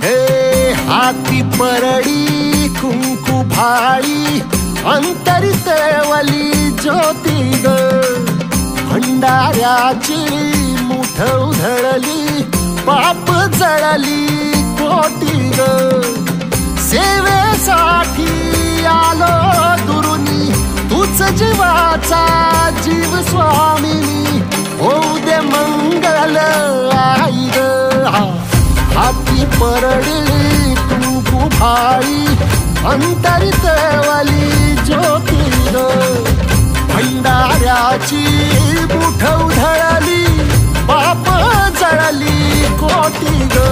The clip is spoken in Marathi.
हे हाती परडी कुंकू भाळी अंतरित वली ज्योती ग भंडाऱ्याची मुठ उधळली पाप जळली कोटी ग सेवेसाठी आलो दुरुनी तूच जीवाचा जीव स्वामिनी होऊ दे मंगल आई ग हाती परडी कुंकू भाळी अंतरित वाली ज्योती ग भंडाऱ्याची मुठ उधळली पाप जळली कोटी ग